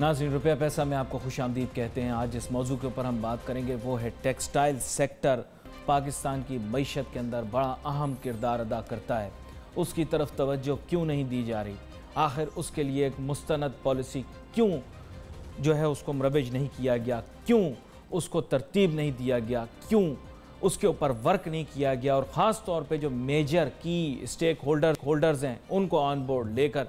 नाज़रीन, रुपया पैसा में आपको खुशामदीद कहते हैं। आज जिस मौजू के ऊपर हम बात करेंगे वो है टेक्सटाइल सेक्टर पाकिस्तान की मईशत के अंदर बड़ा अहम किरदार अदा करता है। उसकी तरफ तवज्जो क्यों नहीं दी जा रही? आखिर उसके लिए एक मुस्तनद पॉलिसी क्यों जो है उसको मरबज नहीं किया गया? क्यों उसको तरतीब नहीं दिया गया? क्यों उसके ऊपर वर्क नहीं किया गया? और ख़ास तौर पे जो मेजर की स्टेक होल्डर्स हैं उनको ऑन बोर्ड लेकर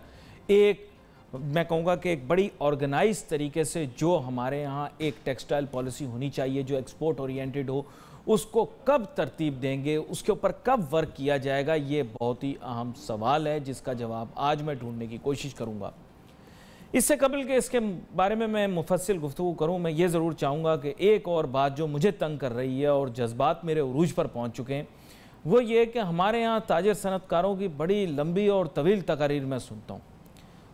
एक, मैं कहूँगा कि एक बड़ी ऑर्गेनाइज तरीके से जो हमारे यहाँ एक टेक्सटाइल पॉलिसी होनी चाहिए जो एक्सपोर्ट ओरिएंटेड हो, उसको कब तरतीब देंगे, उसके ऊपर कब वर्क किया जाएगा? ये बहुत ही अहम सवाल है जिसका जवाब आज मैं ढूंढने की कोशिश करूँगा। इससे कबल के इसके बारे में मैं मुफस्सिल गुफ्तगू करूँ, मैं ये ज़रूर चाहूँगा कि एक और बात जो मुझे तंग कर रही है और जज्बात मेरे उरूज पर पहुँच चुके हैं वो ये कि हमारे यहाँ ताजिर सनतकारों की बड़ी लंबी और तवील तकारीर मैं सुनता हूँ।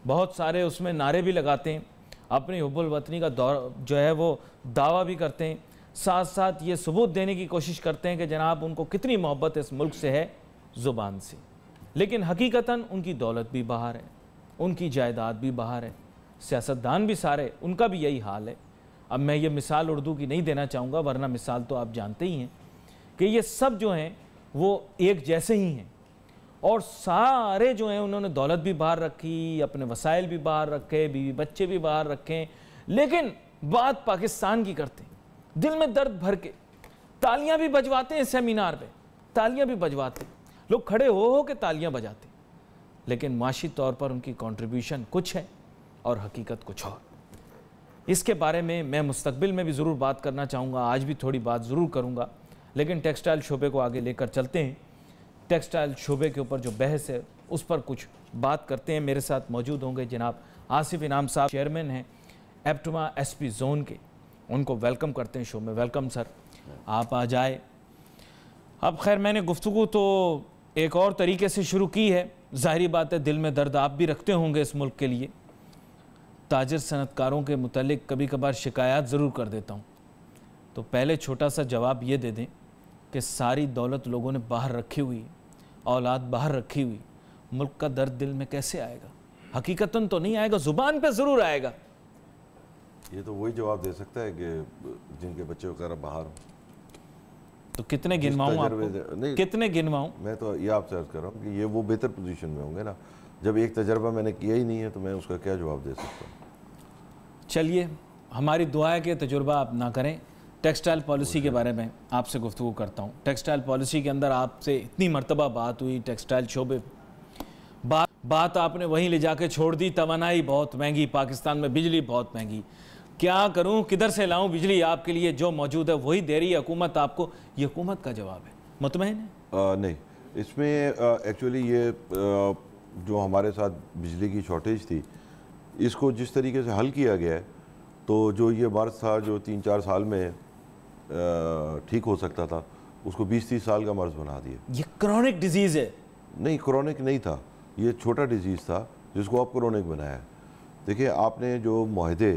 बहुत सारे उसमें नारे भी लगाते हैं, अपनी हुब्बुल वतनी का दौर जो है वो दावा भी करते हैं, साथ साथ ये सबूत देने की कोशिश करते हैं कि जनाब उनको कितनी मोहब्बत इस मुल्क से है ज़ुबान से, लेकिन हकीकतन उनकी दौलत भी बाहर है, उनकी जायदाद भी बाहर है, सियासतदान भी सारे उनका भी यही हाल है। अब मैं ये मिसाल उर्दू की नहीं देना चाहूँगा वरना मिसाल तो आप जानते ही हैं कि ये सब जो हैं वो एक जैसे ही हैं और सारे जो हैं उन्होंने दौलत भी बाहर रखी, अपने वसाइल भी बाहर रखे, बीवी बच्चे भी बाहर रखे, लेकिन बात पाकिस्तान की करते हैं, दिल में दर्द भर के तालियां भी बजवाते हैं, सेमिनार पे तालियां भी बजवाते हैं, लोग खड़े हो के तालियां बजाते हैं, लेकिन माशी तौर पर उनकी कंट्रीब्यूशन कुछ है और हकीकत कुछ और। इसके बारे में मैं मुस्तकबिल में भी ज़रूर बात करना चाहूँगा, आज भी थोड़ी बात ज़रूर करूँगा, लेकिन टेक्सटाइल शोबे को आगे लेकर चलते हैं। टेक्सटाइल शोबे के ऊपर जो बहस है उस पर कुछ बात करते हैं। मेरे साथ मौजूद होंगे जनाब आसिफ इनाम साहब, चेयरमैन हैं एप्टमा एसपी जोन के, उनको वेलकम करते हैं शो में। वेलकम सर, आप आ जाए। अब खैर मैंने गुफ्तगू तो एक और तरीके से शुरू की है, ज़ाहिरी बात है दिल में दर्द आप भी रखते होंगे इस मुल्क के लिए। ताजिर सनतकारों के मुतालिक कभी कभार शिकायत ज़रूर कर देता हूँ, तो पहले छोटा सा जवाब ये दे दें कि सारी दौलत लोगों ने बाहर रखी हुई, औलाद बाहर रखी हुई, मुल्क का दर्द दिल में कैसे आएगा? हकीकतन तो नहीं आएगा, ज़ुबान पे ज़रूर आएगा। ये तो वही जवाब दे सकता है कि जिनके बच्चे वगैरह बाहर हो। तो कितने गिनवाऊँ आपको? कितने गिनवाऊँ? मैं तो ये आपसे अर्ज कर रहा हूँ कि ये वो बेहतर पोजीशन में होंगे ना। जब एक तजर्बा मैंने किया ही नहीं है तो मैं उसका क्या जवाब दे सकता हूँ? चलिए, हमारी दुआ है कि तजुर्बा आप ना करें। टेक्सटाइल पॉलिसी के बारे में आपसे गुफ्तगू करता हूँ। टेक्सटाइल पॉलिसी के अंदर आपसे इतनी मरतबा बात हुई, टेक्सटाइल शोबे बात आपने वहीं ले जाके छोड़ दी। तवानाई बहुत महंगी, पाकिस्तान में बिजली बहुत महंगी, क्या करूं, किधर से लाऊं बिजली? आपके लिए जो मौजूद है वही दे रही है हुकूमत आपको। ये हुकूमत का जवाब है, मुतमईन है? नहीं, इसमें एक्चुअली ये जो हमारे साथ बिजली की शॉर्टेज थी, इसको जिस तरीके से हल किया गया है, तो जो ये मर्ज था जो 3-4 साल में ठीक हो सकता था, उसको 20-30 साल का मर्ज बना दिया। ये क्रोनिक डिजीज़ है। नहीं, क्रोनिक नहीं था, ये छोटा डिजीज़ था जिसको आप क्रोनिक बनाया। देखिए, आपने जो मुआहदे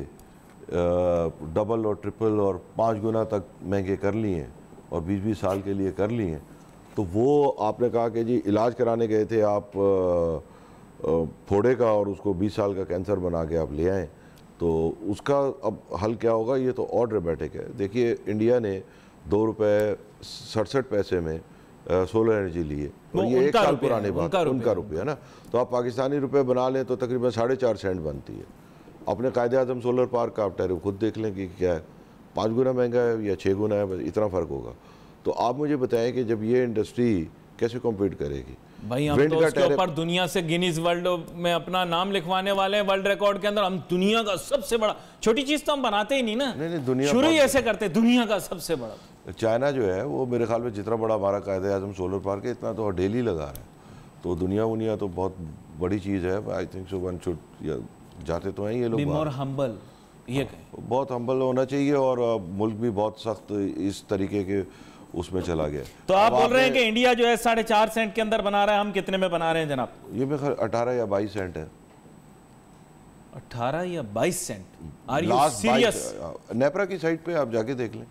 डबल और ट्रिपल और 5 गुना तक महंगे कर लिए हैं और 20-20 साल के लिए कर लिए हैं, तो वो आपने कहा कि जी इलाज कराने गए थे आप फोड़े का और उसको 20 साल का कैंसर बना के आप ले आएँ, तो उसका अब हल क्या होगा? ये तो और ड्रामेटिक है। देखिए, इंडिया ने ₹2.67 में सोलर एनर्जी ली है और ये 1 साल पुरानी बात, उनका रुपया ना, तो आप पाकिस्तानी रुपये बना लें तो तकरीबन 4.5 सेंट बनती है। अपने कायदे आज़म सोलर पार्क का आप टैरिफ खुद देख लें कि क्या है, 5 गुना महंगा है या 6 गुना है, बस इतना फ़र्क होगा। तो आप मुझे बताएं कि जब ये इंडस्ट्री कैसे कॉम्पीट करेगी? भाई हम तो उसके ऊपर दुनिया से गिनीज वर्ल्ड में अपना नाम लिखवाने वाले हैं, वर्ल्ड रिकॉर्ड के अंदर। हम दुनिया का सबसे बड़ा, छोटी चीज़ तो हम बनाते ही नहीं ना। नहीं, दुनिया शुरू ही ऐसे करते, दुनिया का सबसे बड़ा। चाइना जो है वो मेरे ख्याल में जितना बड़ा हमारा कायदे आज़म सोलर पार्क है, इतना तो डेली लगा रहा है। तो दुनिया तो बहुत बड़ी चीज़ है। आई थिंक सो वन शुड, जाते तो हैं ये लोग, मोर हम्बल, ये बहुत हम्बल होना चाहिए। और मुल्क भी बहुत सख्त इस तरीके के उसमें चला गया। तो आप बोल रहे हैं कि इंडिया जो है 4.5 सेंट के अंदर बना रहा है, हम कितने में बना रहे हैं जनाब? ये मेरे ख्याल 18 या 22 सेंट है। 18 या 22 cent? Are you serious? NEPRA की साइट पे आप जाके देख लें,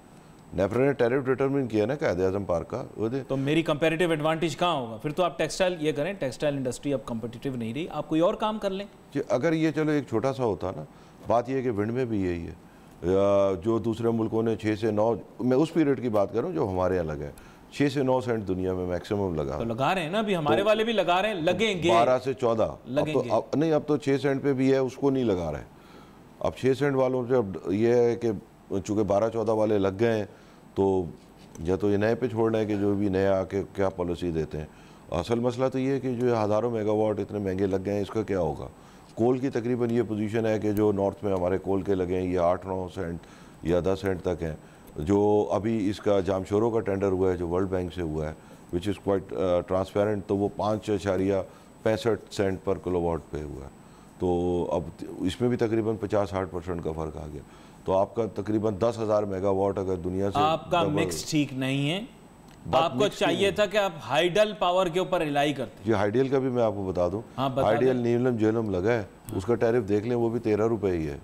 नेपरा ने टैरिफ डिटरमिन किया ना कायदे आज़म पार्क का, वो दे। तो मेरी कंपैरेटिव एडवांटेज कहाँ होगा? फिर तो आप टेक्सटाइल ये करें, टेक्सटाइल इंडस्ट्री अब कम्पिटिटिव नहीं रही, आप कोई और काम कर लें। अगर ये चलो एक छोटा सा होता ना, बात यह है कि विंड में भी यही है, जो दूसरे मुल्कों ने 6 से 9, मैं उस पीरियड की बात कर रहा हूँ जो हमारे यहाँ लगा है, 6 से 9 सेंट दुनिया में मैक्सिमम लगा। तो लगा रहे हैं ना, अभी हमारे वाले भी लगा रहे हैं, लगेंगे 12 से 14 लगेंगे। अब तो 6 सेंट पे भी है, उसको नहीं लगा रहे। अब 6 सेंट वालों से अब ये है कि चूँकि 12-14 वाले लग गए हैं, तो या तो ये नए पे छोड़ना है कि जो भी नया आके क्या पॉलिसी देते हैं। असल मसला तो ये है कि जो हज़ारों मेगावाट इतने महंगे लग गए हैं, इसका क्या होगा। कोल की तकरीबन ये पोजीशन है कि जो नॉर्थ में हमारे कोल के लगे हैं ये 8-9 सेंट या 10 सेंट तक हैं। जो अभी इसका जामशोरो का टेंडर हुआ है जो वर्ल्ड बैंक से हुआ है, विच इज़ क्वाइट ट्रांसपेरेंट, तो वो 5.65 सेंट पर किलोवाट पे हुआ है। तो अब इसमें भी तकरीबन 50-60% का फ़र्क आ गया। तो आपका तकरीबन 10,000 मेगावाट अगर दुनिया से, आपका मिक्स ठीक नहीं है। आपको चाहिए था कि आप हाइडल पावर के ऊपर रिलाई करते। जी हाइडल का भी मैं आपको बता दूं, हाइडल नीलम जेलम लगा है, उसका टैरिफ देख लें, वो भी 13 रुपए ही है।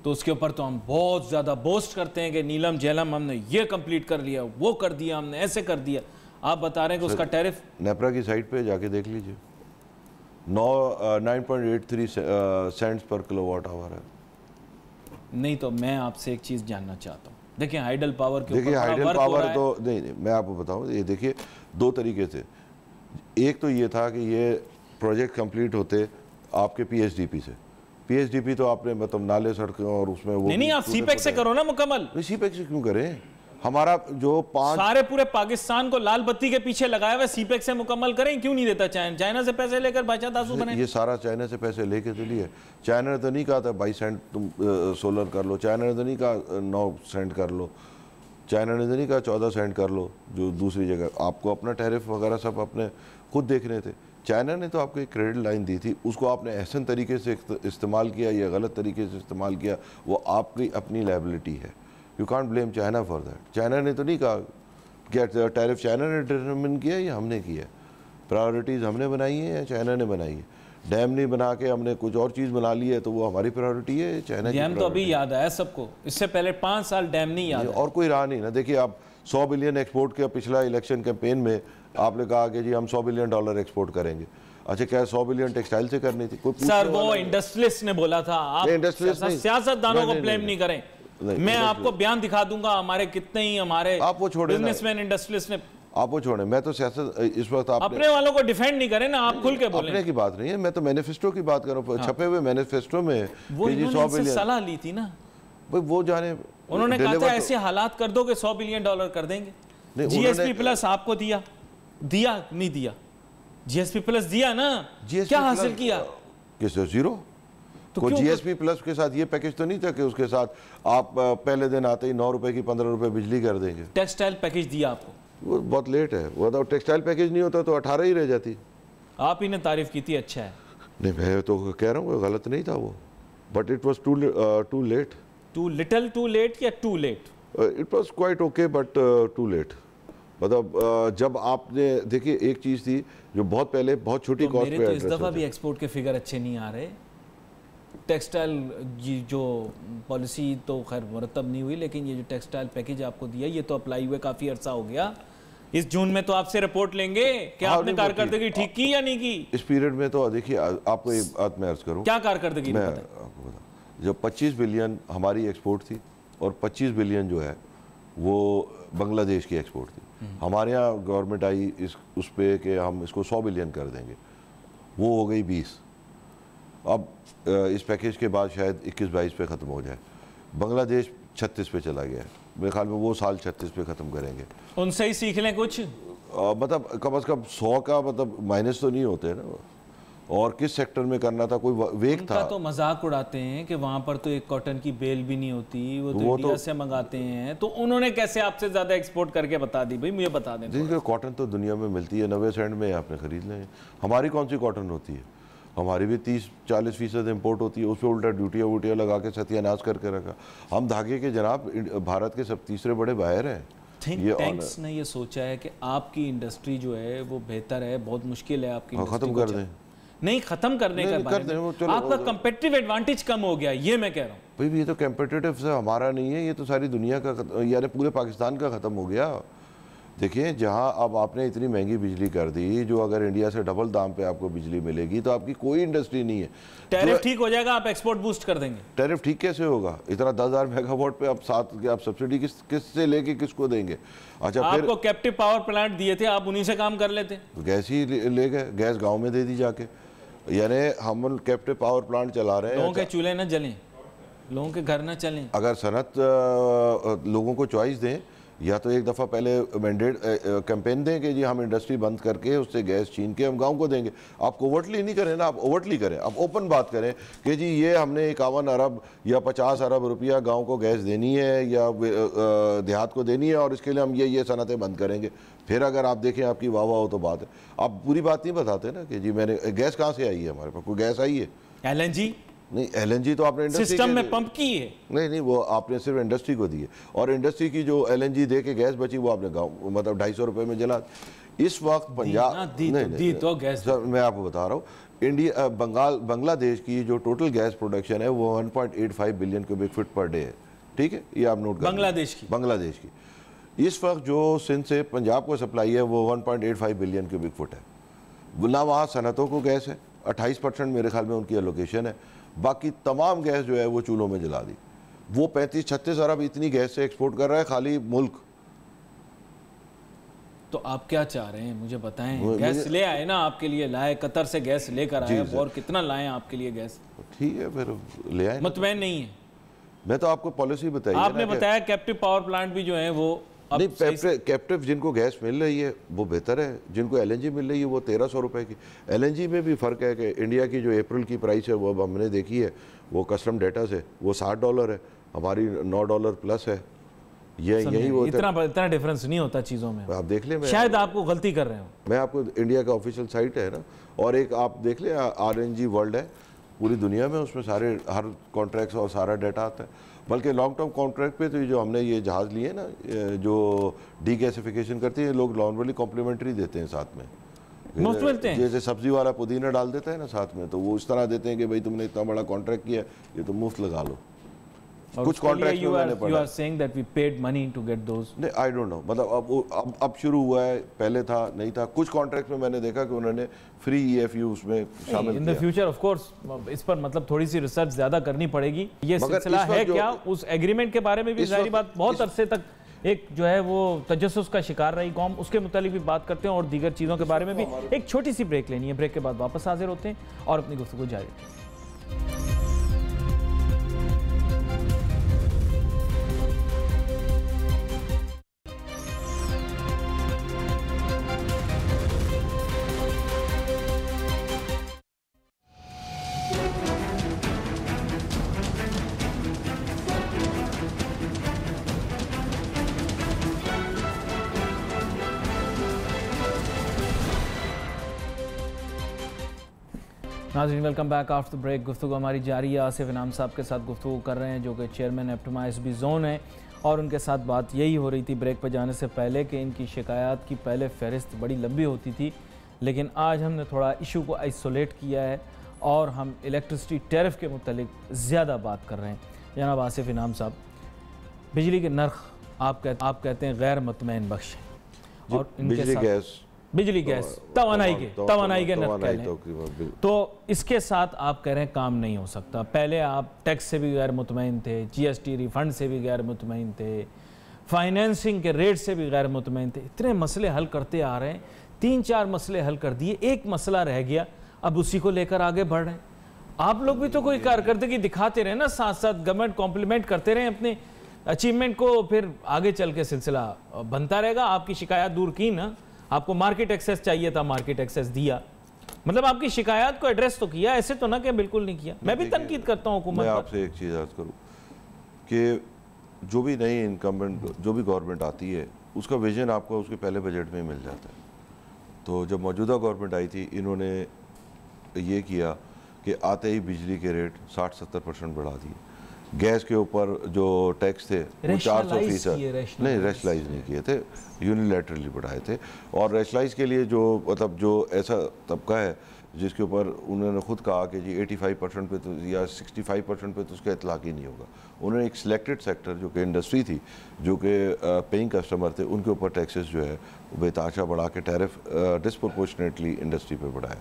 तो उसके ऊपर तो हम बहुत ज्यादा बोस्ट करते हैं कि नीलम जेलम हमने ये कंप्लीट कर लिया, वो कर दिया, हमने ऐसे कर दिया। आप बता रहे हैं कि उसका टैरिफ नेपरा की साइट पे जाके देख लीजिए, 9.83 सेंट्स पर किलोवाट आवर है। नहीं तो मैं आपसे एक चीज जानना चाहता हूँ, देखिए हाइडल पावर के देखिए हाइडल पावर तो नहीं, मैं आपको बताऊं, ये देखिए 2 तरीके से। एक तो ये था कि ये प्रोजेक्ट कंप्लीट होते आपके पीएचडीपी से, पीएचडीपी तो आपने मतलब नाले सड़कें और उसमें वो नहीं, आप सीपेक से करो ना मुकम्मल। सीपेक से क्यों करें, हमारा जो 5 सारे पूरे पाकिस्तान को लाल बत्ती के पीछे लगाया हुआ, सीपेक से मुकम्मल करें, क्यों नहीं देता चाइना? चाइना से पैसे लेकर बादशाह दासू बने। ये सारा चाइना से पैसे लेके तो लिए, चाइना ने तो नहीं कहा था 22 सेंट तुम सोलर कर लो, चाइना ने तो नहीं कहा 9 सेंट कर लो, चाइना ने तो नहीं कहा 14 सेंट कर लो, जो दूसरी जगह आपको अपना टैरिफ वगैरह सब अपने खुद देखने थे। चाइना ने तो आपको एक क्रेडिट लाइन दी थी, उसको आपने एहसन तरीके से इस्तेमाल किया या गलत तरीके से इस्तेमाल किया, वो आपकी अपनी लायबिलिटी है। You can't blame China for that. China ने तो नहीं कहा कि टैरिफ चाइना ने डिटरमिन किया या हमने किया, प्रायोरिटीज़ हमने बनाई है या चाइना ने बनाई है। डैम नहीं बना के हमने कुछ और चीज़ बना ली है तो वो हमारी प्रायोरिटी है, चाइना की। डैम तो अभी याद आया सबको, इससे पहले 5 साल डैम नहीं याद और कोई रहा नहीं ना। देखिए आप 100 बिलियन एक्सपोर्ट के पिछला इलेक्शन कैंपेन में आपने कहा कि जी हम $100 बिलियन एक्सपोर्ट करेंगे। अच्छा क्या 100 बिलियन टेक्सटाइल से करनी थी? कोई सर वो इंडस्ट्रियलिस्ट ने बोला था, आप सियासतदानों को ब्लेम नहीं करें। मैं आपको बयान दिखा दूंगा, हमारे कितने ही हमारे आप वो छोड़े, बिजनेसमैन इंडस्ट्रियलिस्ट ने। आप वो छोड़े, मैं तो सियासत इस वक्त अपने वालों को डिफेंड नहीं करें ना, आप खुल के बोलें। अपने की बात नहीं है, मैं तो मैनिफेस्टो की बात कर रहा हूँ। छपे हुए मैनिफेस्टो में वो इन्होंने सलाह ली थी ना भाई, वो जाने उन्होंने कहा था ऐसे हालात कर दो कि $100 बिलियन कर देंगे। जीएसपी प्लस आपको दिया नहीं दिया? जीएसपी प्लस दिया ना, क्या हासिल किया? किससे? जीरो। तो जीएसपी प्लस के साथ ये पैकेज तो नहीं था कि उसके साथ आप पहले दिन आते ही 9 रुपए की 15 रुपए बिजली कर देंगे। टेक्सटाइल पैकेज दिया आपको, वो बहुत लेट है। वो तो टेक्सटाइल पैकेज नहीं होता तो 18 ही रह जाती। आप ही ने तारीफ की थी, अच्छा है। नहीं मैं तो कह रहा हूँ गलत नहीं था वो, but it was too late. Too little, too late या too late? It was quite okay but too late. मतलब जब आपने देखिए एक चीज़ थी जो बहुत पहले बहुत छोटी कॉस्ट पे, तो इस दफ़ा भी एक्सपोर्ट के फिगर अच्छे नहीं आ रहे। टेक्सटाइल जो पॉलिसी तो खैर मुरतब नहीं हुई, लेकिन ये जो टेक्सटाइल पैकेज आपको दिया ये तो अप्लाई हुए काफ़ी अर्सा हो गया। इस जून में तो आपसे रिपोर्ट लेंगे कि आपने कारकर्दगी ठीक की या नहीं की। इस पीरियड में तो देखिए आपको एक बात मैं अर्ज करूँ, क्या कारकर्दगी? मैं आपको बता, जब 25 बिलियन हमारी एक्सपोर्ट थी और 25 बिलियन जो है वो बांग्लादेश की एक्सपोर्ट थी। हमारे यहाँ गवर्नमेंट आई उस पे कि हम इसको 100 बिलियन कर देंगे, वो हो गई 20। अब इस पैकेज के बाद शायद 21-22 पे ख़त्म हो जाए। बांग्लादेश 36 पे चला गया है, मेरे ख्याल में वो साल 36 पे ख़त्म करेंगे। उनसे ही सीख लें कुछ, मतलब कम से कम 100 का मतलब माइनस तो नहीं होते ना। और किस सेक्टर में करना था, कोई वेग था? तो मजाक उड़ाते हैं कि वहाँ पर तो एक कॉटन की बेल भी नहीं होती, वो तो इंडिया से मंगाते हैं। तो उन्होंने कैसे आपसे ज़्यादा एक्सपोर्ट करके बता दी? भाई मुझे बता दें। देखिए कॉटन तो दुनिया में मिलती है, 90 सेंट में आपने ख़रीद लें। हमारी कौन सी कॉटन होती है? हमारी भी 30-40% इम्पोर्ट होती है, उस पर उल्टा ड्यूटियाँ वूटियाँ लगा के सत्यानाश करके रखा। हम धागे के जनाब भारत के सब तीसरे बड़े बाहर हैं। थिंक टैंक्स ने ये सोचा है कि आपकी इंडस्ट्री जो है वो बेहतर है, बहुत मुश्किल है आपकी इंडस्ट्री ख़त्म कर दें। नहीं ख़त्म करने का बारे में आपका कंपेटिटिव एडवांटेज कम हो गया, ये मैं कह रहा हूँ। भाई ये तो कंपेटिटिव से हमारा नहीं है, ये तो सारी दुनिया का यानी पूरे पाकिस्तान का ख़त्म हो गया। देखिए, जहां अब आपने इतनी महंगी बिजली कर दी, जो अगर इंडिया से डबल दाम पे आपको बिजली मिलेगी तो आपकी कोई इंडस्ट्री नहीं है। टैरिफ ठीक हो जाएगा, आप एक्सपोर्ट बूस्ट कर देंगे। टैरिफ ठीक कैसे होगा? इतना 10,000 मेगावाट पे आप सब्सिडी किससे लेके किसको देंगे? अच्छा, आपको कैप्टिव पावर प्लांट दिए थे, आप उन्हीं से काम कर लेते। गैस ही ले गए, गैस गाँव में दे दी जाके। यानी हम कैप्टिव पावर प्लांट चला रहे हैं। लोगों के चूल्हे न जलें, लोगों के घर न चलें। अगर सनत लोगों को चॉइस दें, या तो एक दफ़ा पहले मैंडेट कैंपेन दें कि जी हम इंडस्ट्री बंद करके उससे गैस छीन के हम गांव को देंगे। आप कोवर्टली नहीं करें ना, आप ओवर्टली करें, आप ओपन बात करें कि जी ये हमने 51 अरब या 50 अरब रुपया गांव को गैस देनी है या देहात को देनी है, और इसके लिए हम ये सनतें बंद करेंगे। फिर अगर आप देखें आपकी वाह वाह हो तो बात है। आप पूरी बात नहीं बताते ना कि जी मैंने गैस कहाँ से आई है, हमारे पास कोई गैस आई है? LNG नहीं, LNG तो आपने इंडस्ट्री सिस्टम में पंप की है। नहीं, वो आपने सिर्फ इंडस्ट्री को दी है, और इंडस्ट्री की जो LNG दे के गैस बची वो आपने गाँव मतलब 250 रुपये में जला। इस वक्त पंजाब दी तो गैस सर, मैं आपको बता रहा हूँ, इंडिया बांग्लादेश की जो टोटल गैस प्रोडक्शन है वो 1.85 billion cubic feet per day है। ठीक है, ये आप नोट करें। बांग्लादेश की इस वक्त जो सिंध से पंजाब को सप्लाई है वो 1.85 बिलियन क्यूबिक फुट है ना। वहाँ सनतों को गैस है, 28% मेरे ख्याल में उनकी एलोकेशन है। बाकी तमाम गैस जो है वो चूल्हों में जला दी। वो 35-36 अरब इतनी गैस से एक्सपोर्ट कर रहा है खाली मुल्क। तो आप क्या चाह रहे हैं मुझे बताएं? गैस ले आए ना, आपके लिए लाए, कतर से गैस लेकर आए, और कितना लाए आपके लिए गैस? ठीक है, फिर ले आए। मुतमैन नहीं है? मैं तो आपको पॉलिसी बताई। आपने बताया कैप्टिव पावर प्लांट भी जो है वो नहीं, कैप्टिव जिनको गैस मिल रही है वो बेहतर है, जिनको LNG मिल रही है वो 1300 रुपए की। LNG में भी फ़र्क है कि इंडिया की जो अप्रैल की प्राइस है वो अब हमने देखी है, वो कस्टम डेटा से वो $60 है, हमारी $9 प्लस है। यही वो इतना डिफरेंस नहीं होता चीज़ों में। आप देख लें, शायद आपको गलती कर रहे हो। मैं आपको इंडिया का ऑफिशियल साइट है ना, और एक आप देख लें RNG वर्ल्ड है पूरी दुनिया में, उसमें सारे हर कॉन्ट्रैक्ट्स और सारा डाटा आता है। बल्कि लॉन्ग टर्म कॉन्ट्रैक्ट पे तो ये जो हमने ये जहाज़ लिए ना, जो डीगैसिफिकेशन करते हैं, लोग नॉर्मली कॉम्प्लीमेंट्री देते हैं साथ में, मुफ्त मिलते हैं। जैसे सब्जी वाला पुदीना डाल देता है ना साथ में, तो वो इस तरह देते हैं कि भाई तुमने इतना बड़ा कॉन्ट्रैक्ट किया, ये तो मुफ्त लगा लो। कुछ कॉन्ट्रैक्ट में मैंने पढ़ा। You are saying that we paid money to get those? नहीं, आई डोंट नो, मतलब अब शुरू हुआ है, पहले था नहीं था। कुछ कॉन्ट्रैक्ट में मैंने देखा कि उन्होंने फ्री EFU उसमें शामिल किया। In the future of course इस पर मतलब थोड़ी सी रिसर्च ज्यादा करनी पड़ेगी। ये सिलसिला है क्या उस एग्रीमेंट के बारे में भी जाहिर बात बहुत अरसे तक एक जो है वो तजस्सुस का शिकार रही कौम, उसके मुतालिक भी बात करते हैं और दीगर चीज़ों के बारे में भी। एक छोटी सी ब्रेक लेनी है, ब्रेक के बाद वापस हाजिर होते हैं और अपनी गुफ्तगू जारी रखें। नाज़रीन, वेलकम बैक आफ्टर ब्रेक। गुफ्तगू हमारी जारी है। आसिफ इनाम साहब के साथ गुफ्तगू कर रहे हैं जो कि चेयरमैन एप्टमा SB जोन है, और उनके साथ बात यही हो रही थी ब्रेक पर जाने से पहले कि इनकी शिकायत की पहले फ़हरिस्त बड़ी लंबी होती थी, लेकिन आज हमने थोड़ा इशू को आइसोलेट किया है और हम इलेक्ट्रिसिटी टैरिफ के मुतल्लिक ज़्यादा बात कर रहे हैं। जनाब आसिफ इनाम साहब, बिजली के नर्ख आप कहते हैं गैर मुतमईन बख्श हैं, और बिजली गैस तवानाई के नर्ख कह लें, तो इसके साथ आप कह रहे हैं काम नहीं हो सकता। पहले आप टैक्स से भी गैर मुतमईन थे, GST रिफंड से भी गैर मुतमईन थे, फाइनेंसिंग के रेट से भी गैर मुतमईन थे। इतने मसले हल करते आ रहे हैं, 3-4 मसले हल कर दिए, एक मसला रह गया, अब उसी को लेकर आगे बढ़ रहे हैं। आप लोग भी तो कोई कारकर्दगी दिखाते रहे ना, साथ साथ गवर्नमेंट कॉम्प्लीमेंट करते रहे अपने अचीवमेंट को, फिर आगे चल के सिलसिला बनता रहेगा। आपकी शिकायत दूर की ना, आपको मार्केट एक्सेस चाहिए था, मार्केट एक्सेस दिया, मतलब आपकी शिकायत को एड्रेस तो किया, ऐसे तो ना कि बिल्कुल नहीं किया। मैं भी तनकीद करता हूँ हुकूमत। मैं आपसे एक चीज़ अर्ज करूँ कि जो भी नई इनकम्बेंट जो भी गवर्नमेंट आती है उसका विजन आपको उसके पहले बजट में मिल जाता है। तो जब मौजूदा गवर्नमेंट आई थी, इन्होंने ये किया कि आते ही बिजली के रेट 60-70% बढ़ा दिए। गैस के ऊपर जो टैक्स थे वो 400% नहीं रैशनलाइज नहीं किए थे, यूनिलैटरली बढ़ाए थे। और रैशनलाइज के लिए जो मतलब जो ऐसा तबका है जिसके ऊपर उन्होंने खुद कहा कि जी 85% पे तो या 65% पे तो उसका इतलाक़ ही नहीं होगा। उन्होंने एक सिलेक्टेड सेक्टर जो कि इंडस्ट्री थी, जो कि पेइंग कस्टमर थे, उनके ऊपर टैक्सेस जो है बेताशा बढ़ा के टैरिफ डिस्प्रोपोर्शनेटली इंडस्ट्री पे बढ़ाया,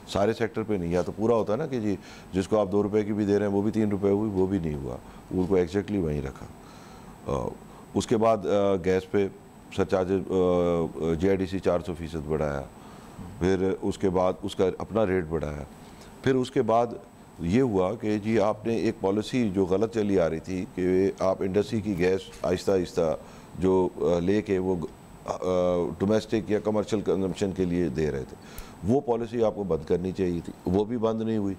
सारे सेक्टर पे नहीं। या तो पूरा होता है ना कि जी जिसको आप 2 रुपये की भी दे रहे हैं वो भी 3 रुपये हुई, वो भी नहीं हुआ, उनको एग्जैक्टली वहीं रखा। उसके बाद गैस पे सरचार्जेज JIDC 400% बढ़ाया, फिर उसके बाद उसका अपना रेट बढ़ाया। फिर उसके बाद ये हुआ कि जी आपने एक पॉलिसी जो गलत चली आ रही थी कि आप इंडस्ट्री की गैस आहिस्ता आहिस्ता जो लेके वो डोमेस्टिक या कमर्शियल कंजम्पशन के लिए दे रहे थे, वो पॉलिसी आपको बंद करनी चाहिए थी, वो भी बंद नहीं हुई।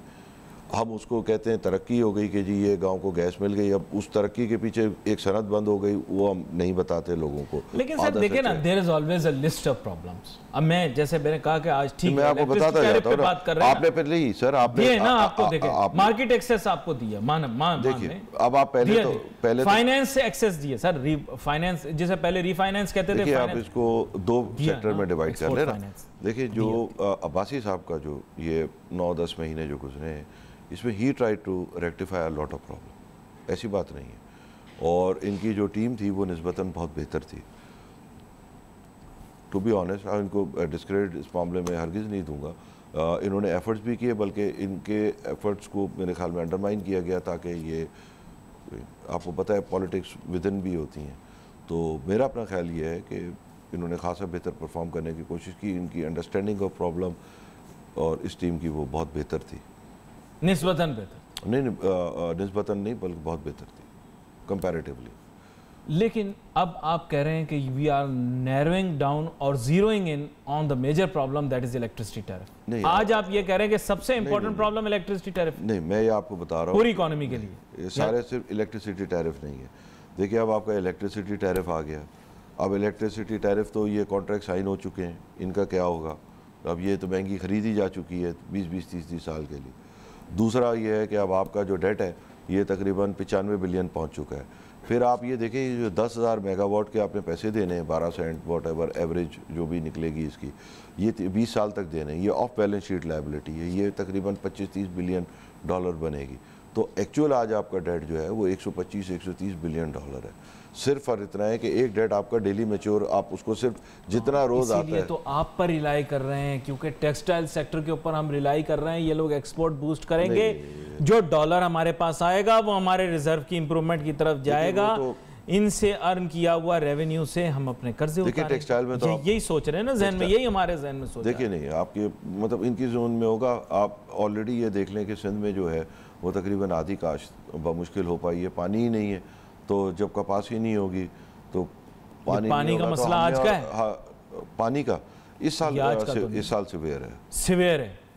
हम उसको कहते हैं तरक्की हो गई कि जी ये गांव को गैस मिल गई। अब उस तरक्की के पीछे एक सनद बंद हो गई, वो हम नहीं बताते लोगों को। लेकिन सर देखिए ना, there is always a list of problems. अब मैं जैसे मैंने कहा कि आज ठीक मैं आपको बताता जाता हूं ना, आपने पहले ही सर आपने ये ना आपको देखिए मार्केट एक्सेस आपको दिया, मान देखिए अब आप पहले फाइनेंस से एक्सेस दिए सर, फाइनेंस जिसे पहले रीफाइनेंस कहते थे, आप इसको 2 सेक्टर में डिवाइड कर लेना। देखिए जो अब्बासी साहब का जो ये 9-10 महीने जो गुजरे हैं, इसमें ही try to rectify a lot of problem, ऐसी बात नहीं है। और इनकी जो टीम थी वो निस्बतन बहुत बेहतर थी, टू बी ऑनेस्ट। इनको डिस्क्रेडिट इस मामले में हरगिज़ नहीं दूंगा। इन्होंने एफर्ट्स भी किए, बल्कि इनके एफर्ट्स को मेरे ख्याल में अंडरमाइन किया गया, ताकि ये आपको पता है पॉलिटिक्स विद इन भी होती हैं। तो मेरा अपना ख्याल ये है कि इन्होंने खासा बेहतर परफॉर्म करने की कोशिश की। इनकी अंडरस्टैंडिंग ऑफ प्रॉब्लम और इस टीम की वो बहुत बेहतर थी, निस्बतन बेहतर नहीं, निस्बतन नहीं बल्कि बहुत बेहतर थी कंपैरेटिवली। लेकिन अब आप कह रहे हैं कि वी आर नैरोइंग डाउन और zeroing in on the major problem that is electricity tariff. आज आप ये कह रहे हैं कि सबसे इंपॉर्टेंट प्रॉब्लम इलेक्ट्रिसिटी टैरिफ नहीं, मैं ये आपको बता रहा हूँ पूरी इकोनॉमी के लिए, ये सारे सिर्फ इलेक्ट्रिसिटी टैरिफ नहीं है। देखिए अब आपका इलेक्ट्रिसिटी टैरिफ आ गया, अब इलेक्ट्रिसिटी टैरिफ तो ये कॉन्ट्रैक्ट साइन हो चुके हैं, इनका क्या होगा? अब ये तो महंगी खरीदी जा चुकी है 20-20, 30-30 साल के लिए। दूसरा ये है कि अब आपका जो डेट है ये तकरीबन 95 बिलियन पहुंच चुका है। फिर आप ये देखें, ये जो 10,000 मेगावाट के आपने पैसे देने हैं, 12 सेंट वॉट एवर एवरेज जो भी निकलेगी इसकी, ये 20 साल तक देने हैं। ये ऑफ बैलेंस शीट लायबिलिटी है, ये तकरीबन 25-30 बिलियन डॉलर बनेगी। तो एक्चुअल आज आपका डेट जो है वो 125-130 बिलियन डॉलर है। सिर्फ और इतना है कि एक डेट आपका डेली मैच्योर, आप उसको सिर्फ जितना रोज आता है। तो आप पर रिलाई कर रहे हैं, क्योंकि टेक्सटाइल सेक्टर के ऊपर हम रिलाई कर रहे हैं। ये लोग एक्सपोर्ट बूस्ट करेंगे, जो डॉलर हमारे पास आएगा वो हमारे रिजर्व की इंप्रूवमेंट की तरफ जाएगा। इनसे अर्न किया हुआ रेवेन्यू से हम अपने कर्जे उतारेंगे। टेक्सटाइल में तो यही सोच रहे हैं ना जहन में, यही हमारे जहन में सोच। देखिए नहीं, आपके मतलब इनकी जोन में होगा। आप ऑलरेडी ये देख लें कि सिंध में जो है वो तकरीबन आधी काश्त मुश्किल हो पाई है, पानी ही नहीं है। तो जब कपास ही नहीं होगी तो पानी का मसला आज का है। हाँ, पानी का इस साल सिवियर है,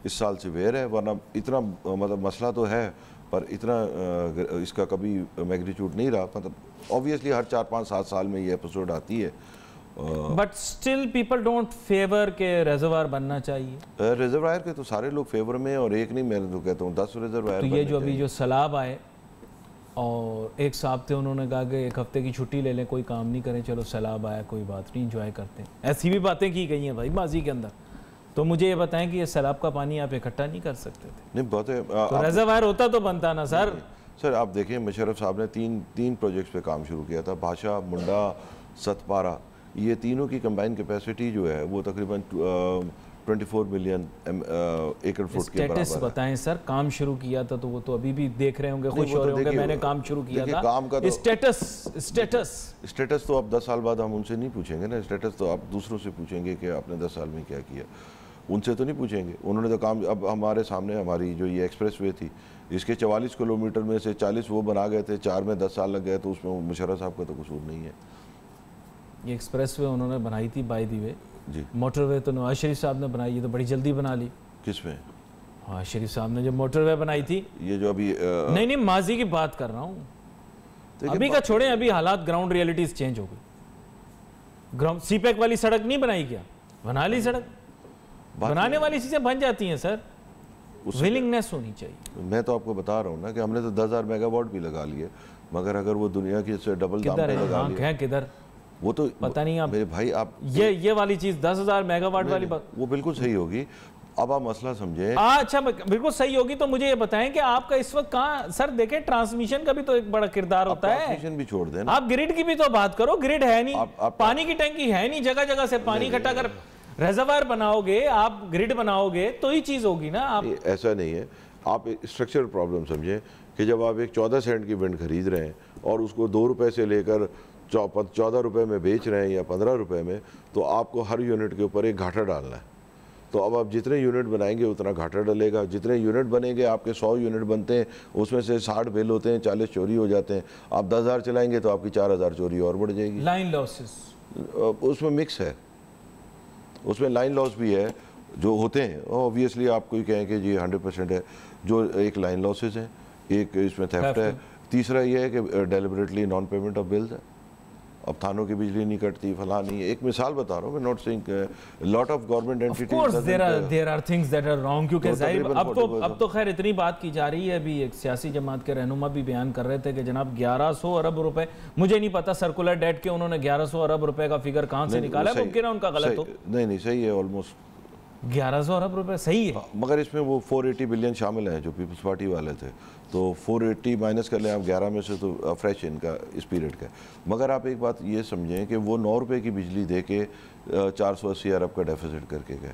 इस साल सिवियर है। वरना इतना मतलब मसला तो है, पर इतना इसका कभी मैग्नीट्यूड नहीं रहा। मतलब ऑब्वियसली हर 4-5-7 साल में ये एपिसोड आती है। But still people don't favour के रिजर्वायर बनना चाहिए। रिजर्वायर के तो सारे लोग फेवर में, और एक नहीं, मैं तो कहता हूँ 10 रिजर्वायर। तो ये जो अभी जो सैलाब आए और एक साहब थे, उन्होंने कहा कि 1 हफ्ते की छुट्टी ले लें, कोई काम नहीं करें, चलो सैलाब आया कोई बात नहीं, इंजॉय करते हैं। ऐसी भी बातें की गई हैं भाई माजी के अंदर। तो मुझे ये बताएं कि ये सैलाब का पानी आप इकट्ठा नहीं कर सकते थे? नहीं, बात है तो रिजर्वायर होता तो बनता ना सर। सर आप देखें, मुशर्रफ साहब ने तीन प्रोजेक्ट्स पे काम शुरू किया था, भाषा, मुंडा, सतपारा। ये तीनों की कंबाइंड कैपेसिटी जो है वो तकरीबन 24 मिलियन एकड़ फुट के बराबर है। बताएं सर, काम शुरू किया था तो वो तो अभी भी देख रहे होंगे, खुश हो रहे होंगे, मैंने काम शुरू किया था। काम का स्टेटस तो अब 10 साल बाद हम उनसे नहीं पूछेंगे ना। स्टेटस तो आप दूसरों से पूछेंगे कि आपने 10 साल में क्या किया, उनसे तो नहीं पूछेंगे। उन्होंने तो काम, अब हमारे सामने हमारी जो ये एक्सप्रेस वे थी, इसके 44 किलोमीटर में से 40 वो बना गए थे, 4 में 10 साल लग गए, तो उसमें मुशर्रफ साहब का तो कसूर नहीं है। ये एक्सप्रेस वे उन्होंने बनाई थी by the way ji. Motorway तो नवाज शरीफ साहब ने बनाई, ये तो बड़ी जल्दी बना ली। किसमें? हाँ, शरीफ साहब ने जो मोटरवे बनाई थी। ये जो अभी नहीं माजी की बात कर रहा हूँ, अभी का छोड़ें। अभी हालात, ग्राउंड रियलिटीज चेंज हो गई। ग्राउंड सीपैक वाली सड़क नहीं बनाई क्या? बना ली सड़क। बनाने वाली चीजें बन जाती हैं सर, विलिंगनेस होनी चाहिए। मैं तो आपको बता रहा हूँ ना कि हमने तो 10,000 मेगावाट भी लगा लिए, मगर अगर वो दुनिया की से डबल दाम पे लगा लिया, किधर वो तो पता नहीं। आप मेरे भाई, आप ये वाली चीज 10,000 मेगावाट वाली बात, वो बिल्कुल सही होगी। अब आप मसला समझे। अच्छा, बिल्कुल सही होगी। तो मुझे ये बताएं कि आपका इस वक्त कहाँ सर, देखें ट्रांसमिशन का भी तो एक बड़ा किरदार होता है। ट्रांसमिशन भी छोड़ दें, आप ग्रिड की भी तो बात करो। ग्रिड है नहीं, पानी की टंकी है नहीं, जगह जगह से पानी इकट्ठा कर रिजर्वायर बनाओगे, आप ग्रिड बनाओगे तो ही चीज होगी ना। आप ऐसा नहीं है, आप स्ट्रक्चरल प्रॉब्लम समझे कि जब आप एक 14 सेंट की विंड खरीद रहे हैं और उसको 2 रुपए से लेकर 14 रुपए में बेच रहे हैं या 15 रुपए में, तो आपको हर यूनिट के ऊपर एक घाटा डालना है। तो अब आप जितने यूनिट बनाएंगे उतना घाटा डलेगा। जितने यूनिट बनेंगे, आपके 100 यूनिट बनते हैं, उसमें से 60 फेल होते हैं, 40 चोरी हो जाते हैं। आप 10,000 चलाएंगे तो आपकी 4,000 चोरी और बढ़ जाएगी। लाइन लॉसेस उसमें मिक्स है, उसमें लाइन लॉस भी है जो होते हैं। ऑब्वियसली आप कोई कहें कि जी 100% है, जो एक लाइन लॉसेस है, एक इसमें थेफ्ट है, तीसरा ये है कि deliberately non payment of bills है। अब थानों की बिजली नहीं कटती, फला नहीं है। एक मिसाल बता रहा हूँ, मैं not saying lot of government entities there are things that are wrong, क्योंकि जाहिर अब तो खैर इतनी बात की जा रही है। अभी एक सियासी जमात के रहनुमा भी बयान कर रहे थे कि जनाब 1100 अरब रुपए, मुझे नहीं पता सर्कुलर डेट के उन्होंने 1100 अरब रुपए का फिगर कहाँ से निकाला है, मुमकिन है उनका गलत हो। नहीं सही है, ऑलमोस्ट 1100 अरब रुपए सही है। मगर इसमें वो 480 बिलियन शामिल है जो पीपल्स पार्टी वाले थे, तो 480 माइनस कर लें आप 11 में से, तो फ्रेश इनका इस पीरियड का। मगर आप एक बात ये समझें कि वो 9 रुपये की बिजली दे के 480 अरब का डेफिसिट करके गए।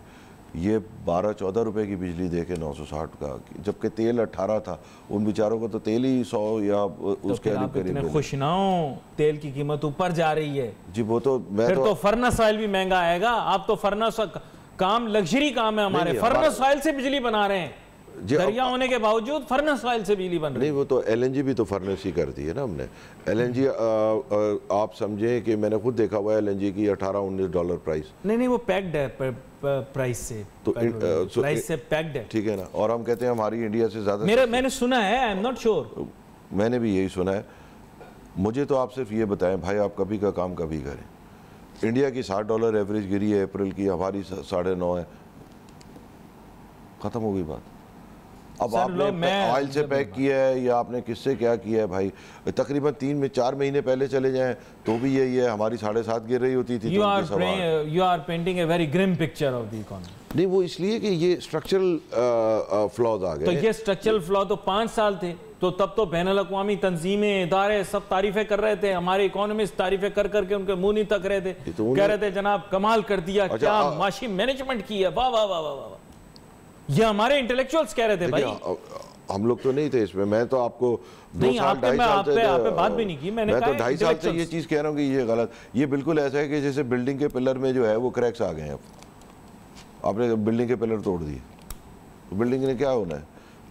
ये 12-14 रुपये की बिजली दे के 960 का, जबकि तेल 18 था। उन बेचारों को तो तेल ही 100 या उसके करीब खुश ना हो, तेल की कीमत ऊपर जा रही है जी। वो तो फिर तो फर्नेस ऑयल भी महंगा आएगा। आप तो फर्नेस काम लग्जरी काम है हमारे, फर्नेस ऑयल से बिजली बना रहे हैं, दरिया होने के बावजूद फर्नेस ऑयल से बिजली बन रही है। नहीं, वो तो LNG भी तो फर्नेस ही करती है ना हमने। LNG आप समझे कि मैंने खुद देखा हुआ है LNG की $18-19 प्राइस। नहीं वो पैक्ड है प्राइस से, तो प्राइस से पैक्ड है, ठीक है ना। और हम कहते हैं हमारी इंडिया से ज्यादा, मैंने सुना है, आई एम नॉट श्योर, मैंने भी यही सुना है। मुझे तो आप सिर्फ ये बताएं भाई, आप कभी का काम कभी करें। इंडिया की $60 एवरेज गिरी है अप्रैल की, हमारी 9.5 है, खत्म हो गई बात। अब आपने ऑयल से पैक किया है या आपने किससे क्या किया है भाई। तकरीबन 3-4 महीने पहले चले जाएं तो भी यही है, हमारी 7.5 गिर रही होती थी। You are painting a very grim picture of the economy. नहीं, वो इसलिए कि ये स्ट्रक्चरल फ्लॉज आ गए। तो ये स्ट्रक्चरल फ्लॉ तो 5 साल थे, तो तब तो बैनुल-अक़वामी तंजीमें, इदारे सब तारीफें कर रहे थे, हमारे इकोनॉमिस्ट तारीफें कर करके उनके मुंह नहीं तक रहे थे, कह रहे थे जनाब कमाल कर दिया, क्या माशी मैनेजमेंट की है, वाह वाह वाह वाह। ये हमारे इंटेलेक्चुअल्स कह रहे थे भाई। हम लोग तो नहीं थे इसमें, मैं तो आपको 2 साल 2.5 साल से बात भी नहीं की, मैं तो 2.5 साल से ये चीज कह रहा हूँ कि ये गलत। ये बिल्कुल ऐसा है कि जैसे बिल्डिंग के पिलर में जो है वो क्रैक्स आ गए हैं। आपने बिल्डिंग के पिलर तोड़ दिए तो बिल्डिंग ने क्या होना है,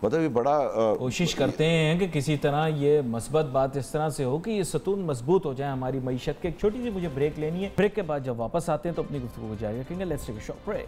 मतलब ये बड़ा कोशिश करते हैं कि किसी तरह ये मस्बत बात इस तरह से हो कि ये सतून मजबूत हो जाए हमारी मईशत के। एक छोटी सी मुझे ब्रेक लेनी है, ब्रेक के बाद जब वापस आते हैं तो अपनी गुफ्तगू को जारी रखेंगे। Let's take a short break.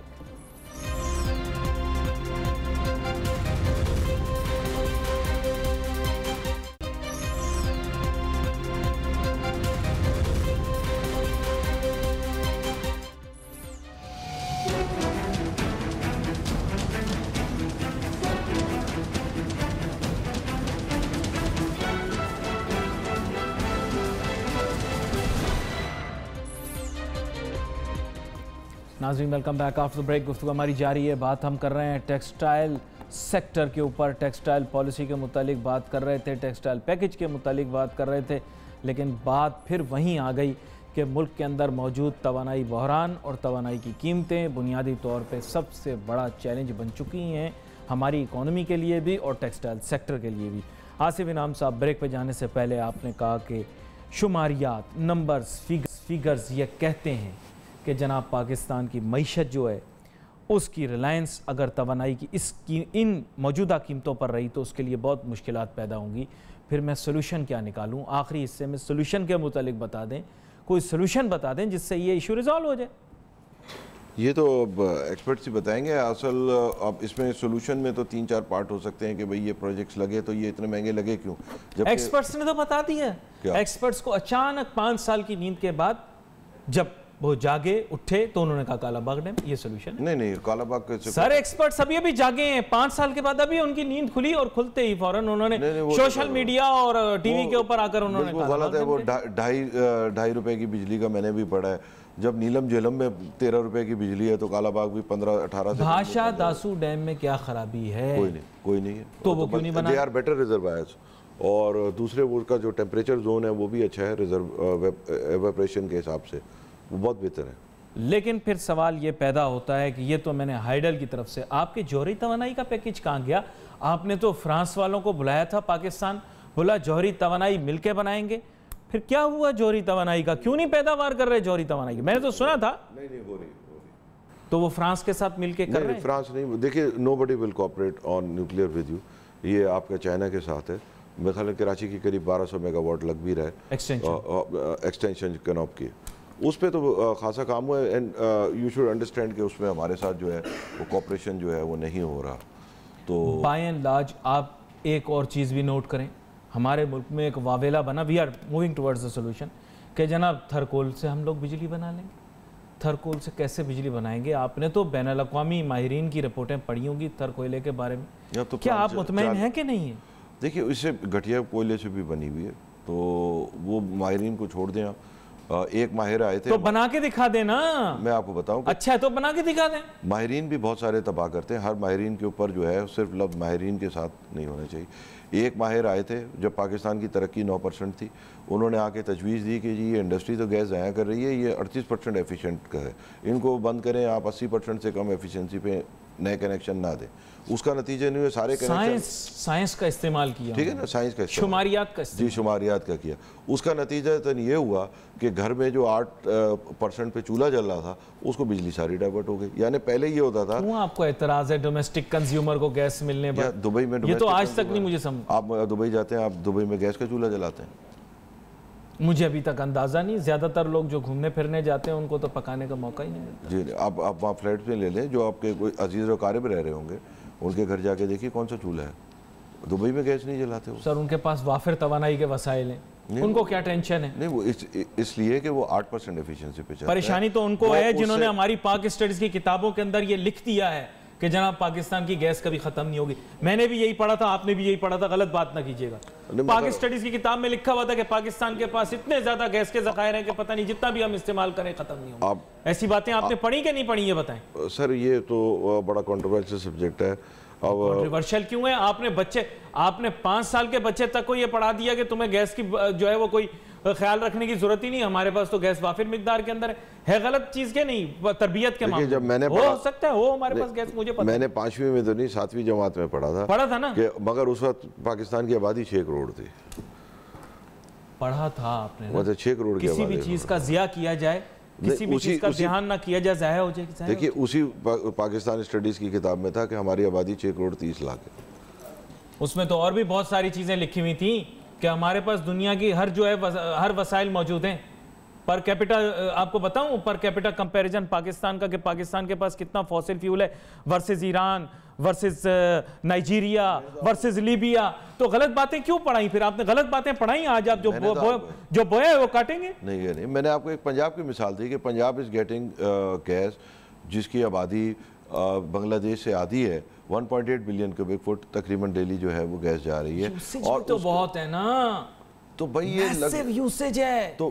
नाज़रीन welcome back after the break. गुफ्तगू हमारी जारी है, बात हम कर रहे हैं टेक्सटाइल सेक्टर के ऊपर। टेक्सटाइल पॉलिसी के मुतालिक बात कर रहे थे, टेक्सटाइल पैकेज के मुतालिक बात कर रहे थे, लेकिन बात फिर वहीं आ गई कि मुल्क के अंदर मौजूद तवानाई बहरान और तवानाई की कीमतें बुनियादी तौर पर सबसे बड़ा चैलेंज बन चुकी हैं हमारी इकॉनमी के लिए भी और टेक्सटाइल सेक्टर के लिए भी। आसिफ इनाम साहब, ब्रेक पर जाने से पहले आपने कहा कि शुमारियात, नंबर्स, फिगर्स ये कहते हैं कि जनाब पाकिस्तान की मईशत जो है उसकी रिलायंस अगर तवानाई की इन मौजूदा कीमतों पर रही तो उसके लिए बहुत मुश्किलात पैदा होंगी। फिर मैं सोल्यूशन क्या निकालूं? आखिरी हिस्से में सोल्यूशन के मुतालिक बता दें, कोई सोल्यूशन बता दें जिससे ये इशू रिजॉल्व हो जाए। ये तो एक्सपर्ट्स ही बताएंगे। असल अब इसमें सोल्यूशन में तो 3-4 पार्ट हो सकते हैं कि भाई ये प्रोजेक्ट्स लगे तो ये इतने महंगे लगे क्यों। जब एक्सपर्ट्स ने तो बता दिया, एक्सपर्ट्स को अचानक 5 साल की नींद के बाद जब वो जागे उठे तो उन्होंने कहा कालाबाग डैम ये सोल्यूशन है। नहीं कालाबाग के सर एक्सपर्ट्स अभी जागे हैं, 5 साल के बाद अभी उनकी नींद खुली और खुलते ही फौरन उन्होंने सोशल मीडिया और टीवी के ऊपर आकर उन्होंने कहा गलत है। वो 2.5 रुपए की बिजली का मैंने भी पढ़ा है। जब नीलम झेलम में 13 रुपए की बिजली है तो कालाबाग भी 15-18 से। भाषा दासू डैम में क्या खराबी है? कोई नहीं है। तो वो क्यों नहीं बना? दे आर बेटर रिजर्वायर्स, और दूसरे वो उसका जो टेम्परेचर जोन है वो भी अच्छा है, एवेपोरेशन के हिसाब से वो बहुत बेहतर है। लेकिन फिर सवाल ये पैदा होता है कि ये तो मैंने हाइडल की तरफ से, आपके जौहरी तवानाई का पैकेज कहाँ गया? आपने तो फ्रांस वालों को बुलाया था, पाकिस्तान बोला जौहरी तवानाई मिलके बनाएंगे, फिर क्या हुआ जौहरी तवानाई का? क्यों नहीं पैदावार कर रहे जौहरी तवानाई की? मैंने तो सुना था नहीं हो रही। तो वो फ्रांस के साथ मिलके कर रहे हैं? फ्रांस नहीं, देखिए nobody will cooperate on nuclear with you. ये आपका चाइना के साथ है। मेरे ख्याल कराची की करीब 1200 मेगावाट लग भी रहा है एक्सटेंशन कैनॉप की, उस पर तो खासा काम हुआ है। एंड यू शुड अंडरस्टैंड कि उसमें हमारे साथ जो है वो कोऑपरेशन जो है वो नहीं हो रहा। तो बाय एंड लार्ज आप एक और चीज़ भी नोट करें, हमारे मुल्क में एक वावेला बना, we are moving towards the solution, कि जनाब थरकोल से हम लोग बिजली बना लेंगे। थरकोल से कैसे बिजली बनाएंगे? आपने तो बैनुल अक़वामी माहिरीन की रिपोर्टें पढ़ी होंगी थर कोयले के बारे में, तो क्या आप मुतमईन हैं कि नहीं है? देखिए इससे घटिया कोयले से भी बनी हुई है, तो वो माहिरीन को छोड़ दें आप। एक माहिर आए थे, तो बना के दिखा देना। मैं आपको बताऊं, अच्छा है तो बना के दिखा दें। माहिरीन भी बहुत सारे तबाह करते हैं, हर माहिरीन के ऊपर जो है सिर्फ लफ्ज़ माहिरीन के साथ नहीं होने चाहिए। एक माहिर आए थे जब पाकिस्तान की तरक्की 9% थी, उन्होंने आके तजवीज़ दी कि जी ये इंडस्ट्री तो गैस ज़ाया कर रही है, ये 38% एफिशिएंट का है, इनको बंद करें, आप 80% से कम एफिशिएंसी पे नए कनेक्शन ना दें। उसका नतीजा नहीं हुआ, सारे कनेक्शन साइंस का इस्तेमाल किया, ठीक है ना, साइंस का शुमारियात का, जी शुमारियात का किया। उसका नतीजा तो ये हुआ कि घर में जो 8% पे चूल्हा जल रहा था उसको बिजली सारी डाइवर्ट हो गई। यानी पहले ये होता था। क्यों आपको एतराज़ है डोमेस्टिक कंज्यूमर को गैस मिलने पर? दुबई में ये तो आज तक नहीं मुझे समझ। आप दुबई जाते हैं, आप दुबई में गैस का चूल्हा जलाते हैं? मुझे अभी तक अंदाज़ा नहीं। ज़्यादातर लोग जो घूमने फिरने जाते हैं उनको तो पकाने का मौका ही नहीं मिलता। जी आप वहाँ फ्लैट में ले लें, जो आपके कोई अजीज़ और कारिब रह रहे होंगे, उनके घर जाके देखिए कौन सा चूल्हा है। दुबई में गैस नहीं जलाते वो। सर उनके पास वाफिर तवानाई के वसाइल हैं, उनको क्या टेंशन है? नहीं वो इसलिए कि वो 8% एफिशिएंसी पे चलता है। परेशानी तो उनको है जिन्होंने हमारी पाक स्टडीज की किताबों के अंदर ये लिख दिया है कि जनाब पाकिस्तान की गैस कभी खत्म नहीं होगी। मैंने भी यही पढ़ा था, आपने भी यही पढ़ा था, गलत बात ना कीजिएगा। पाक स्टडीज की किताब में लिखा हुआ था कि पाकिस्तान के पास इतने ज्यादा गैस के जखायर हैं कि पता नहीं जितना भी हम इस्तेमाल करें खत्म नहीं होगा। ऐसी बातें आपने पढ़ी कि नहीं पढ़ी ये बताएं। सर ये तो बड़ा कंट्रोवर्शियल सब्जेक्ट है। कंट्रोवर्शियल क्यों है? आपने 5 साल के बच्चे तक को ये पढ़ा दिया कि तुम्हें गैस की जो है वो कोई ख्याल रखने की जरूरत ही नहीं, हमारे पास तो गैस वाफिर मिकदार के अंदर है। गलत चीज के नहीं, तरबियत के मामले जब मैंने हो सकता है हो हमारे पास गैस, मुझे पता। मैंने 5वीं में तो नहीं 7वीं जमात में पढ़ा था ना कि मगर उस वक्त पाकिस्तान की आबादी 6 करोड़ थी। पढ़ा था आपने, मतलब 6 करोड़ की किसी भी चीज का जिया किया जाए, किसी भी चीज का ध्यान ना किया जाए, जाया हो जाए। देखिए उसी पाकिस्तान स्टडीज की किताब में था कि हमारी आबादी 6 करोड़ 30 लाख है। उसमें तो और भी बहुत सारी चीजें लिखी हुई थी कि हमारे पास दुनिया की हर वसाइल मौजूद हैं। पर कैपिटल आपको बताऊं, पर कैपिटल कंपैरिजन पाकिस्तान का कि पाकिस्तान के पास कितना फॉसिल फ्यूल है versus Iran, versus Nigeria, versus Libya. तो गलत बातें क्यों पढ़ाई? फिर आपने गलत बातें पढ़ाई, आज आप जो बोया है वो काटेंगे। नहीं, मैंने आपको एक पंजाब की मिसाल दी कि पंजाब इज गेटिंग गैस, जिसकी आबादी बांग्लादेश से आधी है। 1.8 बिलियन क्यूबिक फुट तकरीबन डेली जो है वो गैस जा रही है। और तो बहुत है ना, तो भाई ये यूसेज है। तो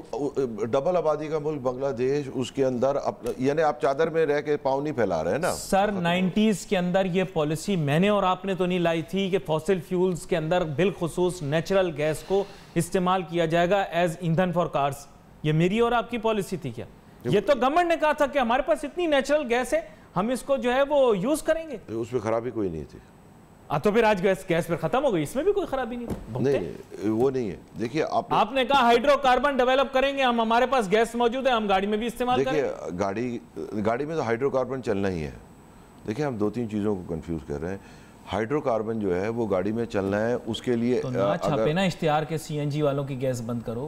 डबल आबादी का मुल्क बांग्लादेश, उसके अंदर यानी आप चादर में रह के पाँव नहीं फैला रहे हैं ना। सर 90s के अंदर ये पॉलिसी मैंने और आपने तो नहीं लाई थी कि फॉसिल फ्यूल्स के अंदर बिलखुसूस नेचुरल गैस को इस्तेमाल किया जाएगा एज ईंधन फॉर कार्स। ये मेरी और आपकी पॉलिसी थी क्या? ये तो गवर्नमेंट ने कहा था कि हमारे पास इतनी नेचुरल गैस है, हम इसको जो है वो यूज करेंगे। उसमें खराबी कोई नहीं थी। तो फिर आज गैस पर खत्म हो गई, इसमें भी कोई खराबी नहीं थी। नहीं वो नहीं है। देखिए आपने कहा हाइड्रोकार्बन डेवलप करेंगे हम, हमारे पास गैस मौजूद है, हम गाड़ी में भी इस्तेमाल करेंगे। देखिए गाड़ी में तो हाइड्रोकार्बन चलना ही है। देखिए हम 2-3 चीज़ों को कंफ्यूज कर रहे हैं। हाइड्रोकार्बन जो है वो गाड़ी में चलना है, उसके लिए तो ना छापे ना इश्तिहार के CNG वालों की गैस बंद करो।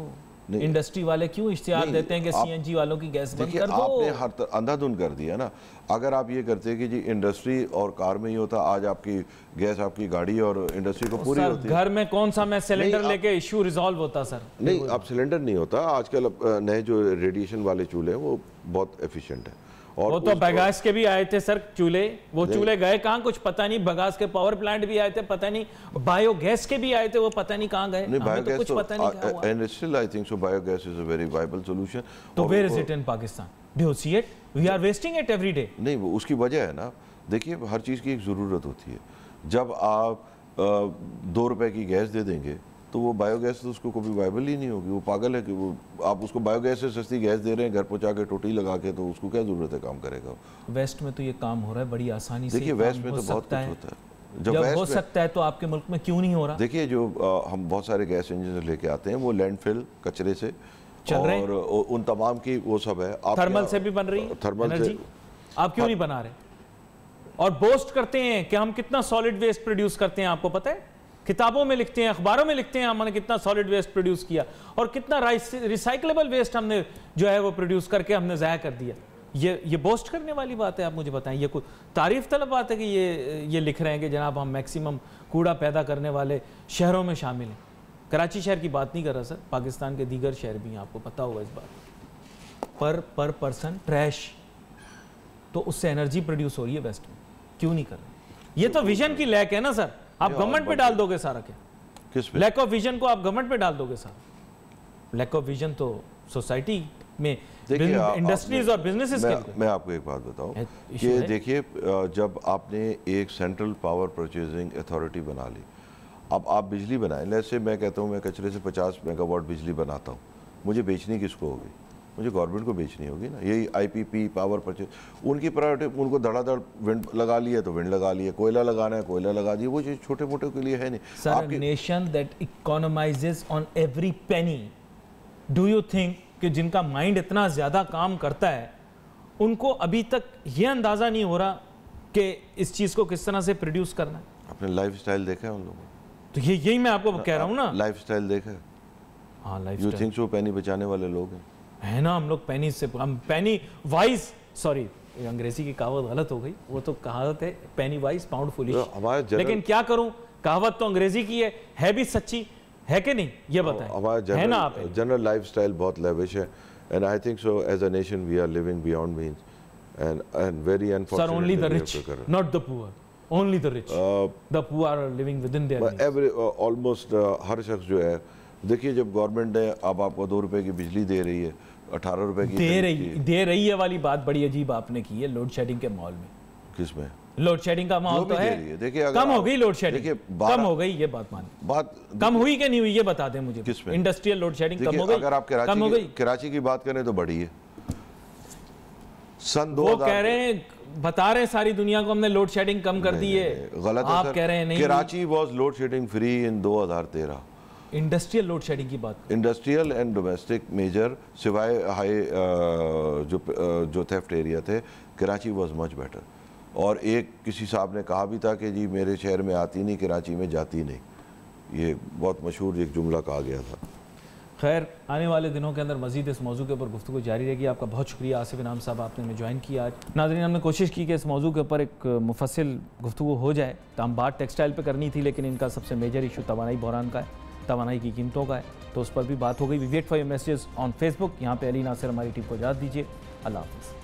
इंडस्ट्री वाले क्यों इश्तिहार देते हैं कि सीएनजी वालों की गैस बंद कर दो? आपने हर अंधाधुंध कर दिया ना। अगर आप ये करते कि जी इंडस्ट्री और कार में ही होता, आज आपकी गैस आपकी गाड़ी और इंडस्ट्री को पूरी होती है। घर में कौन सा मैं सिलेंडर लेके इश्यू रिजॉल्व होता सर? नहीं, अब सिलेंडर नहीं होता। आजकल नए जो रेडिएशन वाले चूल्हे हैं वो बहुत एफिशिएंट है। और वो तो बगास के भी आए थे सर चूल्हे, वो चूल्हे गए कहाँ कुछ पता नहीं। बगास के पावर प्लांट भी आए थे पता नहीं, बायोगैस के भी आए थे वो पता नहीं कहाँ गए। बायोगैस तो कुछ पता नहीं, and still I think so biogas is a very viable solution. तो where is it in Pakistan? Do you see it? We are wasting it every day. नहीं, वो उसकी वजह है ना, देखिए हर चीज़ की एक ज़रूरत होती है। जब आप 2 रुपए की गैस दे देंगे तो वो बायोगैस तो उसको कभी वायबल ही नहीं होगी। वो पागल है कि वो आप उसको बायोगैस से सस्ती गैस दे रहे हैं, घर पहुंचा के टोटी लगा के, तो उसको क्या जरूरत है काम करेगा? वेस्ट में तो ये काम हो रहा है बड़ी आसानी से। देखिए वेस्ट में तो बहुत कुछ होता है। जब हो सकता है तो आपके मुल्क में क्यों नहीं हो रहा? देखिए जो हम बहुत सारे गैस इंजन लेके आते हैं वो लैंडफिल कचरे से चल रहे हैं, और उन तमाम की वो सब है। थर्मल से भी बन रही है थर्मल से। आप क्यों नहीं बना रहे? और बोस्ट करते हैं कि हम कितना सॉलिड वेस्ट प्रोड्यूस करते हैं। आपको पता है, किताबों में लिखते हैं, अखबारों में लिखते हैं हमने कितना सॉलिड वेस्ट प्रोड्यूस किया और कितना रिसाइकलेबल वेस्ट हमने जो है वो प्रोड्यूस करके हमने ज़ाया कर दिया। ये बोस्ट करने वाली बात है? आप मुझे बताएं, ये कोई तारीफ तलब बात है कि ये लिख रहे हैं कि जनाब हम मैक्सिमम कूड़ा पैदा करने वाले शहरों में शामिल हैं? कराची शहर की बात नहीं कर रहा सर, पाकिस्तान के दीगर शहर भी हैं, आपको पता होगा इस बात। पर पर्सन ट्रैश, तो उससे एनर्जी प्रोड्यूस हो रही है वेस्ट में, क्यों नहीं कर रहे? ये तो विजन की लैक है ना सर। आप गवर्नमेंट पे डाल दोगे सारा क्या? किस पे? लैक ऑफ विजन को आप गवर्नमेंट पे डाल दोगे सारा। लैक ऑफ विजन तो सोसाइटी में, इंडस्ट्रीज और बिजनेसेस के। मैं आपको एक बात बताऊं कि देखिए जब आपने एक सेंट्रल पावर परचेजिंग अथॉरिटी बना ली, अब आप बिजली बनाएं। जैसे मैं कहता हूं मैं कचरे से 50 मेगावाट बिजली बनाता हूं, मुझे बेचनी किसको होगी? मुझे गवर्नमेंट को बेचनी होगी ना। यही आईपीपी पावर परचेज, उनकी प्रायोरिटी, उनको धड़ाधड़ विंड लगा लिया तो विंड लगा लिया, कोयला लगाना है कोयला लगा दिया। वो चीज़ छोटे मोटे के लिए है नहीं। Sir, nation that economises on every penny, do you think कि जिनका माइंड इतना ज़्यादा काम करता है उनको अभी तक ये अंदाज़ा नहीं हो रहा कि इस चीज़ को किस तरह से प्रोड्यूस करना है? आपने लाइफ स्टाइल देखा है उन लोगों? तो यही मैं आपको कह रहा हूँ ना, लाइफ स्टाइल देखा है। हाँ, लाइफ यू थिंक सो पेनी बचाने वाले लोग हैं है ना हम लोग? पेनी से हम पेनी वाइज, सॉरी अंग्रेजी की कहावत गलत हो गई, वो तो कहावत है पेनी वाइज पाउंड फुलिश। लेकिन क्या करूं, कहावत तो अंग्रेजी की है भी सच्ची है कि नहीं, ये बताएं। हमारा है ना आप जनरल लाइफस्टाइल बहुत लेविश है, and I think so as a nation we are living beyond means and very unfortunate. Sir, only the rich, not the poor, only the rich, the poor are living with in there. Every almost हर शख्स जो है, देखिए जब government है अब आपको 2 रुपए की बिजली दे रही है, 18 रुपए की दे रही है वाली बात बड़ी अजीब आपने की है लोड शेडिंग के माहौल में। किसमें लोड शेडिंग का माहौल तो है? देखिए कम हो गई लोड शेडिंग, कम हो गई, ये बात मान, बात कम हुई कि नहीं हुई ये बता दें मुझे। किसमें? इंडस्ट्रियल लोड शेडिंग कम हो गई? अगर आप कराची की बात करें तो बढ़ी है। सन 2000 वो कह रहे हैं, बता रहे हैं सारी दुनिया को हमने लोड शेडिंग कम कर दी है। गलत है, आप कह रहे हैं नहीं। Karachi was load shedding free in 2013। Industrial load shedding की बात, इंडस्ट्रियल एंड डोमेस्टिक मेजर, सिवाय हाई जो थेफ्ट एरिया थे, कराची वाज मच बेटर। और एक किसी साहब ने कहा भी था कि जी मेरे शहर में आती नहीं, कराची में जाती नहीं। ये बहुत मशहूर एक जुमला कहा गया था। खैर, आने वाले दिनों के अंदर मजीद इस मौजू के ऊपर गुफ्तगू जारी रहेगी। आपका बहुत शुक्रिया आसिफ इनाम साहब, आपने हमें ज्वाइन किया आज। नाज़रीन, हमने कोशिश की कि इस मौजू के ऊपर एक मुफस्सिल गुफ्तगू हो जाए। तो हम बात टेक्सटाइल पे करनी थी, लेकिन इनका सबसे मेजर इशू तवानाई बहरान का है, तवानाई की कीमतों का है, तो उस पर भी बात हो गई। We wait for your messages on Facebook. यहाँ पे अली नासिर हमारी टीम को इजाज़त दीजिए। अल्लाह हाफ़िज़।